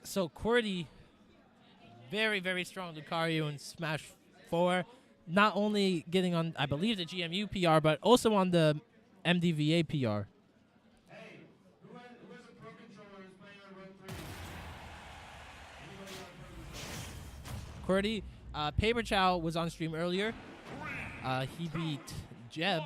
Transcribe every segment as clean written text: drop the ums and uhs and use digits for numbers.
So QWERTY, very, very strong Lucario in Smash 4. Not only getting on, I believe, the GMU PR, but also on the MDVA PR. QWERTY, Paperchao was on stream earlier. He beat Jeb.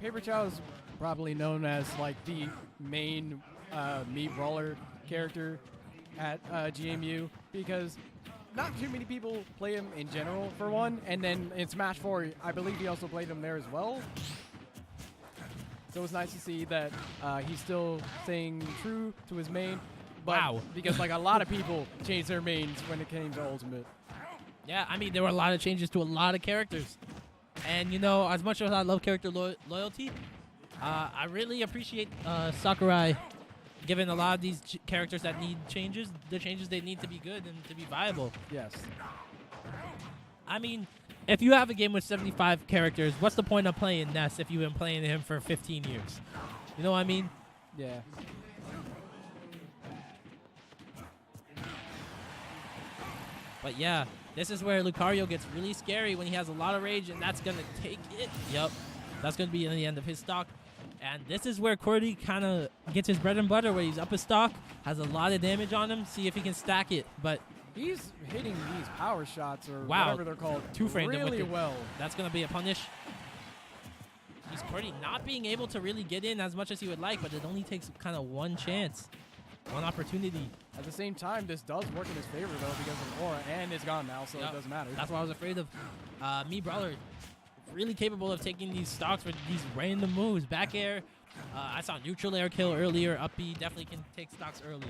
Paperchao is probably known as like the main Mii brawler character at GMU because not too many people play him in general for one, and then in Smash 4, I believe he also played him there as well. So it's nice to see that he's still staying true to his main. But Wow. because like a lot of people changed their mains when it came to Ultimate. Yeah, I mean, there were a lot of changes to a lot of characters. And, you know, as much as I love character loyalty, I really appreciate Sakurai giving a lot of these characters that need changes, the changes they need to be good and to be viable. Yes. I mean, if you have a game with 75 characters, what's the point of playing Ness if you've been playing him for 15 years? You know what I mean? Yeah. But yeah, this is where Lucario gets really scary when he has a lot of rage, and that's going to take it. Yep, that's going to be in the end of his stock. And this is where QWERTY kind of gets his bread and butter, where he's up his stock, has a lot of damage on him, see if he can stack it. But he's hitting these power shots, or wow, whatever they're called, two-framed really him with well. That's going to be a punish. He's QWERTY not being able to really get in as much as he would like, but it only takes kind of one chance, one opportunity. At the same time, this does work in his favor, though, because of Aura, and it's gone now, so Yep. it doesn't matter. That's what I was afraid of. Mii Brawler, really capable of taking these stocks with these random moves. Back air. I saw neutral air kill earlier. Up B definitely can take stocks early.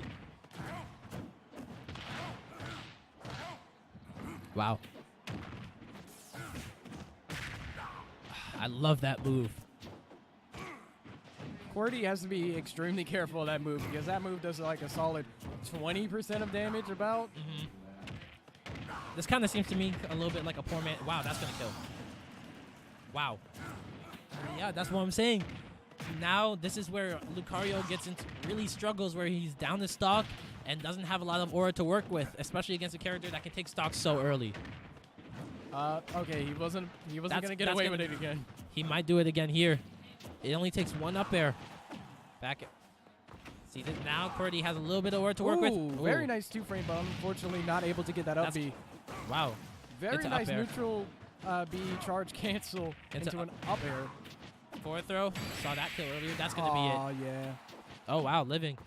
Wow. I love that move. QWERTY has to be extremely careful of that move, because that move does like a solid 20% of damage about. This kind of seems to me a little bit like a poor man. Wow, that's going to kill. Wow. Yeah, that's what I'm saying. Now, this is where Lucario gets into really struggles, where he's down the stock and doesn't have a lot of aura to work with, especially against a character that can take stocks so early. Okay, he wasn't going to get away with it again. He might do it again here. It only takes one up air. Back it. See, that now QWERTY has a little bit of aura to work with. Ooh. Very nice two-frame bomb. Unfortunately, not able to get that up B. Wow. Very Into nice up air. neutral B charge cancel into an up air. Forward throw. Saw that kill earlier. That's going to be it. Oh, yeah. Oh, wow. Living.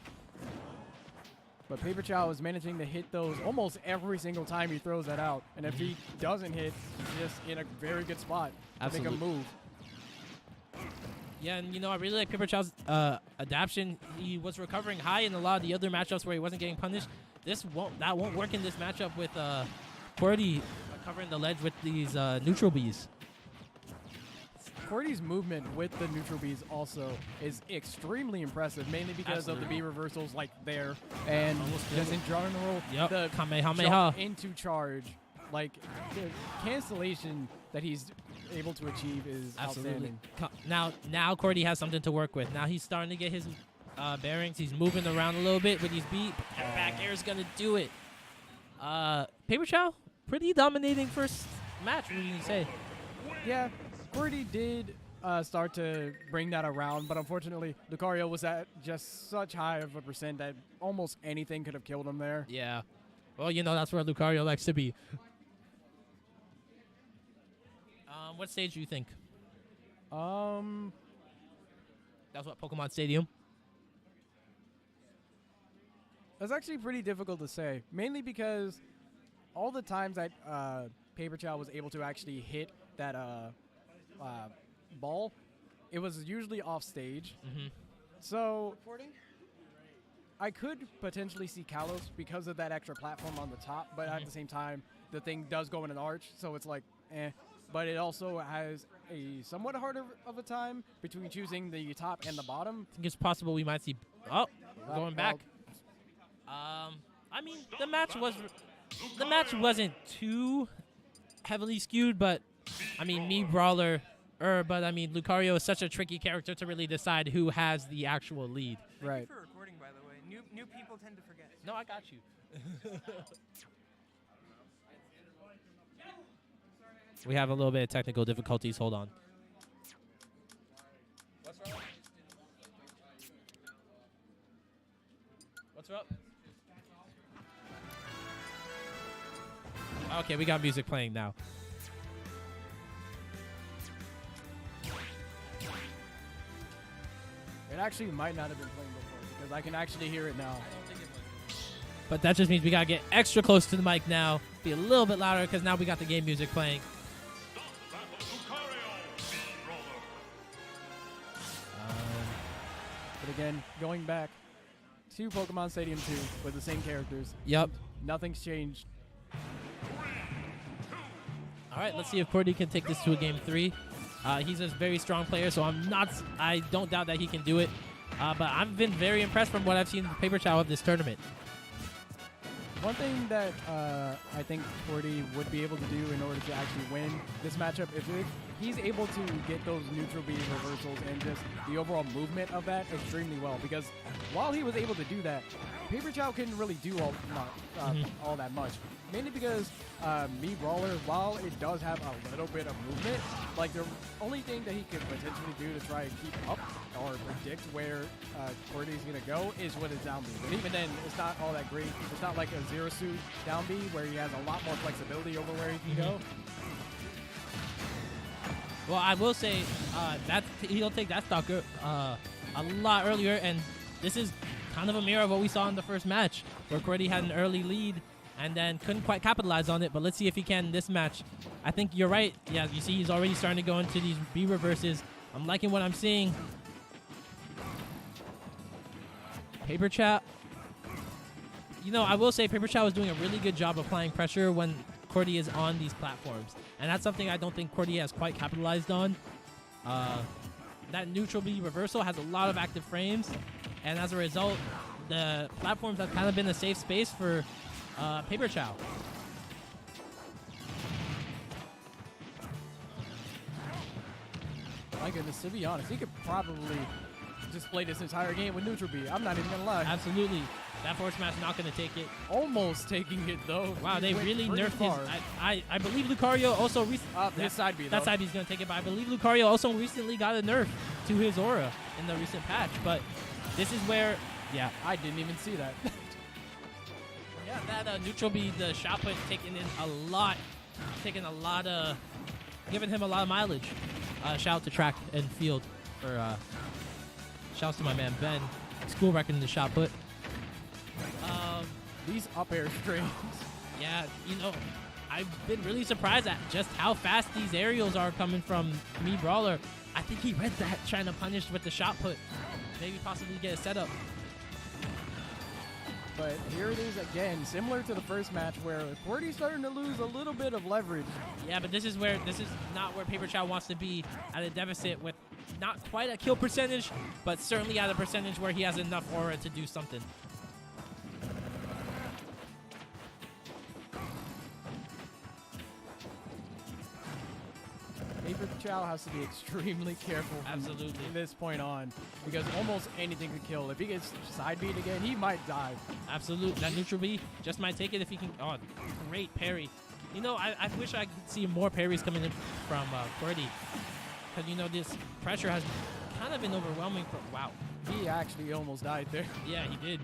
But Paperchao is managing to hit those almost every single time he throws that out. And if he doesn't hit, he's just in a very good spot to make a move. Yeah, and you know, I really like Paperchao's adaptation. He was recovering high in a lot of the other matchups where he wasn't getting punished. That won't work in this matchup with QWERTY covering the ledge with these neutral Bs. QWERTY's movement with the neutral Bs also is extremely impressive, mainly because of the B reversals like there, and just in general, the Kamehameha jump into charge, like the cancellation that he's able to achieve is outstanding. Now QWERTY has something to work with. Now he's starting to get his bearings. He's moving around a little bit with his beat. Back air is gonna do it. Paperchao, pretty dominating first match. What do you say? Yeah. QWERTY did start to bring that around, but unfortunately, Lucario was at just such high of a percent that almost anything could have killed him there. Yeah. Well, you know, that's where Lucario likes to be. What stage do you think? That's what, Pokemon Stadium? That's actually pretty difficult to say, mainly because all the times that Paperchao was able to actually hit that ball, it was usually off stage. So I could potentially see Kalos because of that extra platform on the top, but at the same time, the thing does go in an arch, so it's like, eh. But it also has a somewhat harder of a time between choosing the top and the bottom. I think it's possible we might see... Oh, going back. I mean, the match wasn't too heavily skewed, but I mean, Mii Brawler But I mean, Lucario is such a tricky character to really decide who has the actual lead. Right. Thank you for recording, by the way. New people tend to forget. No, I got you. We have a little bit of technical difficulties. Hold on. What's up? Okay, we got music playing now. It actually might not have been playing before because I can actually hear it now. But that just means we gotta get extra close to the mic now. Be a little bit louder because now we got the game music playing. But again, going back to Pokemon Stadium 2 with the same characters. Yep. Nothing's changed. All right, let's see if QWERTY can take this to a game 3. He's a very strong player, so I don't doubt that he can do it. But I've been very impressed from what I've seen in the Paperchao of this tournament. One thing that I think QWERTY would be able to do in order to actually win this matchup is if he's able to get those neutral B reversals and just the overall movement of that extremely well. Because while he was able to do that, Paperchao couldn't really do all that much. Mainly because Mii Brawler, while it does have a little bit of movement, like the only thing that he could potentially do to try and keep up or predict where QWERTY is going to go is with his down B. But even then, it's not all that great. It's not like a Zero Suit down B where he has a lot more flexibility over where he can go. Well, I will say that he'll take that stock a lot earlier, and this is kind of a mirror of what we saw in the first match, where QWERTY had an early lead and then couldn't quite capitalize on it. But let's see if he can in this match. I think you're right. Yeah, you see he's already starting to go into these B reverses. I'm liking what I'm seeing. Paperchao. You know, I will say Paperchao is doing a really good job applying pressure when QWERTY is on these platforms. And that's something I don't think QWERTY has quite capitalized on. That neutral B reversal has a lot of active frames. And as a result, the platforms have kind of been a safe space for Paperchao. My goodness, to be honest, he could probably just play this entire game with neutral B. I'm not even going to lie. Absolutely. That forward smash not going to take it. Almost taking it, though. Wow, they really nerfed far. his... I believe Lucario also... His side B, though. That side B's going to take it, but I believe Lucario also recently got a nerf to his aura in the recent patch. But this is where... Yeah. I didn't even see that. Yeah, that neutral B, the shot put taking in a lot. Taking a lot of... Giving him a lot of mileage. Shout out to track and field for... Shouts to my man Ben. School record in the shot put. These up air strings. Yeah, you know, I've been really surprised at just how fast these aerials are coming from Mii Brawler. I think he read that, trying to punish with the shot put. Maybe possibly get a setup. But here it is again, similar to the first match where QWERTY's starting to lose a little bit of leverage. Yeah, but this is not where Paperchao wants to be, at a deficit with not quite a kill percentage, but certainly at a percentage where he has enough aura to do something. Paperchao has to be extremely careful Absolutely. from this point on, because almost anything could kill. If he gets side beat again, he might die. Absolutely. That neutral B just might take it if he can. Oh, great parry. You know, I wish I could see more parries coming in from QWERTY. Because, you know, this pressure has kind of been overwhelming for... Wow. He actually almost died there. Yeah, he did.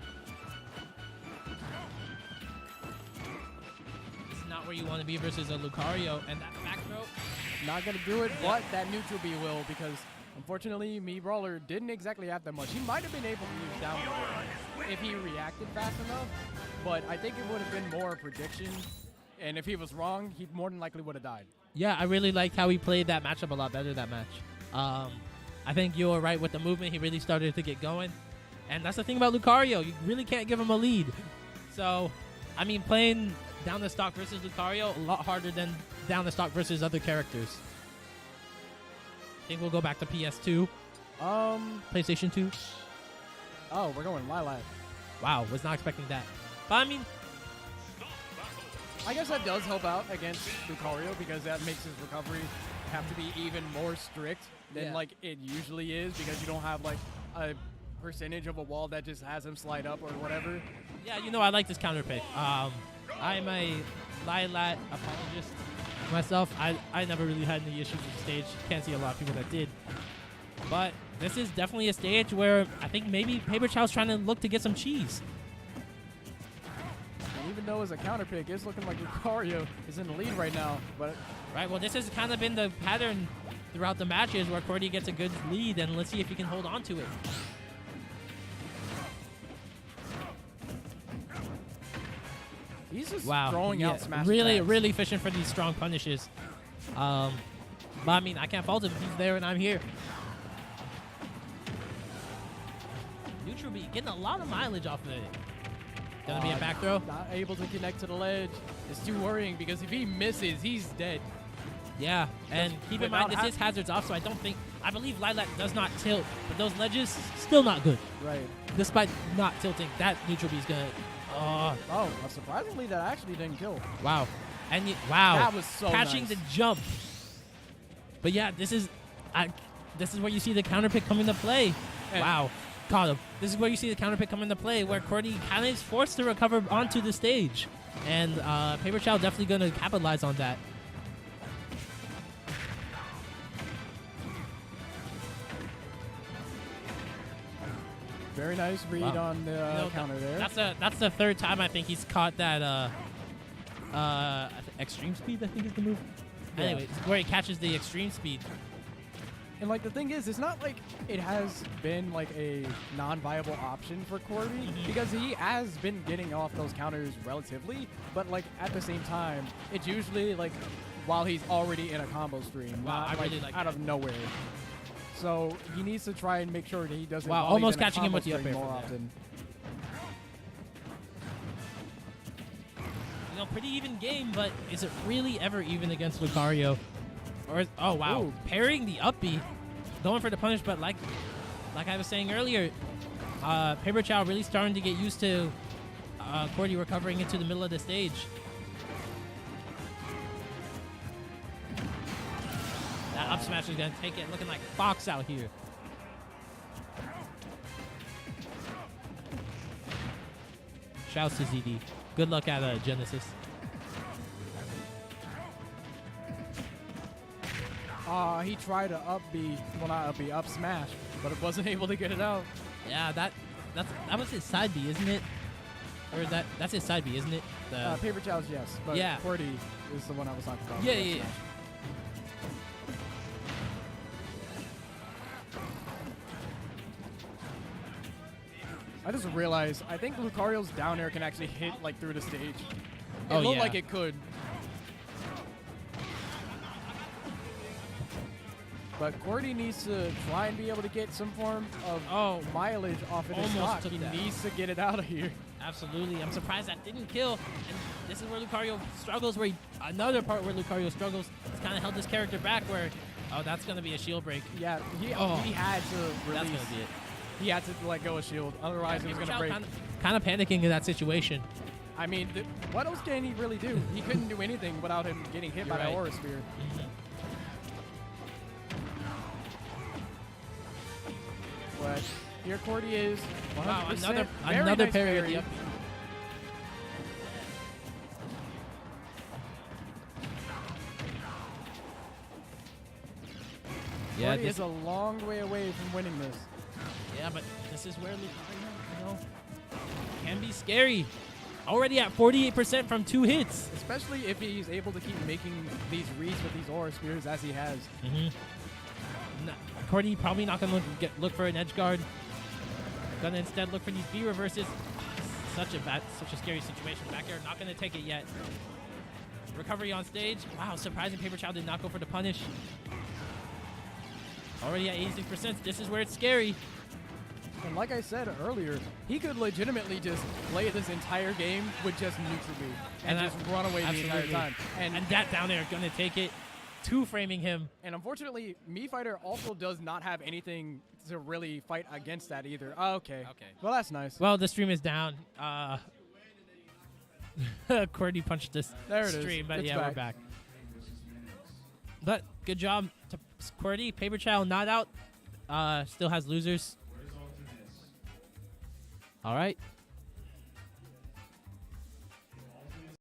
This is not where you want to be versus a Lucario. And that back throw... Not going to do it, but that neutral B will, because unfortunately, Mii Brawler didn't exactly have that much. He might have been able to use down B if he reacted fast enough, but I think it would have been more a prediction, and if he was wrong, he more than likely would have died. Yeah, I really liked how he played that matchup a lot better, that match. I think you were right with the movement. He really started to get going. And that's the thing about Lucario. You really can't give him a lead. So, I mean, playing down the stock versus Lucario, a lot harder than down the stock versus other characters. I think we'll go back to PS2. PlayStation 2. Oh, we're going Lilac. Wow, was not expecting that. But, I mean... I guess that does help out against Lucario because that makes his recovery have to be even more strict than Yeah. like it usually is because you don't have like a percentage of a wall that just has him slide up or whatever. Yeah, I like this counter pick. I'm a Lilat apologist myself. I never really had any issues with the stage. Can't see a lot of people that did. But this is definitely a stage where I think maybe Paperchao's trying to look to get some cheese. And even though as a counter pick, it's looking like Lucario is in the lead right now. But Right, well, this has kind of been the pattern throughout the matches where QWERTY gets a good lead, and let's see if he can hold on to it. he's just Wow. throwing out smash Really, attacks. really fishing for these strong punishes. But I mean, I can't fault him. He's there and I'm here. Neutral B getting a lot of mileage off of it. Gonna be a back throw. Not able to connect to the ledge. It's too worrying because if he misses, he's dead. Yeah, and keep in mind, without this is hazards off, so I believe Lilat does not tilt, but those ledges, still not good. Right. Despite not tilting, that neutral B is gonna, Oh, surprisingly, that actually didn't kill. wow. And wow. That was so catching nice. the jump. But yeah, this is where you see the counter pick come into play. And- Wow, caught him. This is where you see the counter pick come into play, where QWERTY kind of is forced to recover onto the stage, and Paperchao definitely gonna capitalize on that. Very nice read Wow. on the counter there. That's the third time I think he's caught that. Extreme speed, I think is the move. Yeah. Anyway, where he catches the extreme speed. And like the thing is, it's not like it has been like a non-viable option for QWERTY because he has been getting off those counters relatively, but like at the same time, it's usually like while he's already in a combo stream, Wow, not I really like out that. of nowhere. So he needs to try and make sure that he doesn't. Wow, while he's almost in a catching him combo with the up stream air more from there. often. Pretty even game, but is it really ever even against Lucario? Or oh wow, Ooh. parrying the up B, going for the punish, but like I was saying earlier, Paperchao really starting to get used to QWERTY recovering into the middle of the stage. That up smash is gonna take it, looking like Fox out here. Shouts to ZD. Good luck at Genesis. He tried to up B, well not up B, up smash, but it wasn't able to get it out. Yeah, that was his side B, isn't it? Or that's his side B, isn't it? The, Paperchao's yes, but Yeah. QWERTY is the one I was talking about. yeah, Up yeah, yeah. smash. I just realized, I think Lucario's down air can actually hit like through the stage. It Oh, looked yeah. like it could. But QWERTY needs to try and be able to get some form of mileage off of his Almost stock. took He that. needs to get it out of here. Absolutely. I'm surprised that didn't kill. And this is where Lucario struggles, another part where Lucario struggles. It's kind of held his character back where, oh, that's going to be a shield break. Yeah, he had to release. That's going to be it. He had to let go of shield, otherwise it was going to break. Kind of panicking in that situation. I mean, what else can he really do? He couldn't do anything without him getting hit by You're that right. Aura Sphere. But here QWERTY is 100%. Wow, Very another nice parry at the up. Yeah, QWERTY is a long way away from winning this. Yeah, but this is where Lucario, can be scary. Already at 48% from 2 hits. Especially if he's able to keep making these reads with these Aura Spheres as he has. QWERTY probably not going to look for an edge guard. Gonna instead look for these B reverses. Such a scary situation. Back air, not going to take it yet. Recovery on stage. Wow, surprising Paperchao did not go for the punish. Already at 86%. This is where it's scary. And like I said earlier, he could legitimately just play this entire game with just neutral B and just run away the entire Absolutely. time. And that down there gonna take it. Two-framing him. And unfortunately, Mii Fighter also does not have anything to really fight against that either. Oh, okay. Well, that's nice. Well, the stream is down. QWERTY punched this There it is. stream, but It's yeah, back. we're back. But good job to QWERTY. Paperchao not out. Still has losers. All right.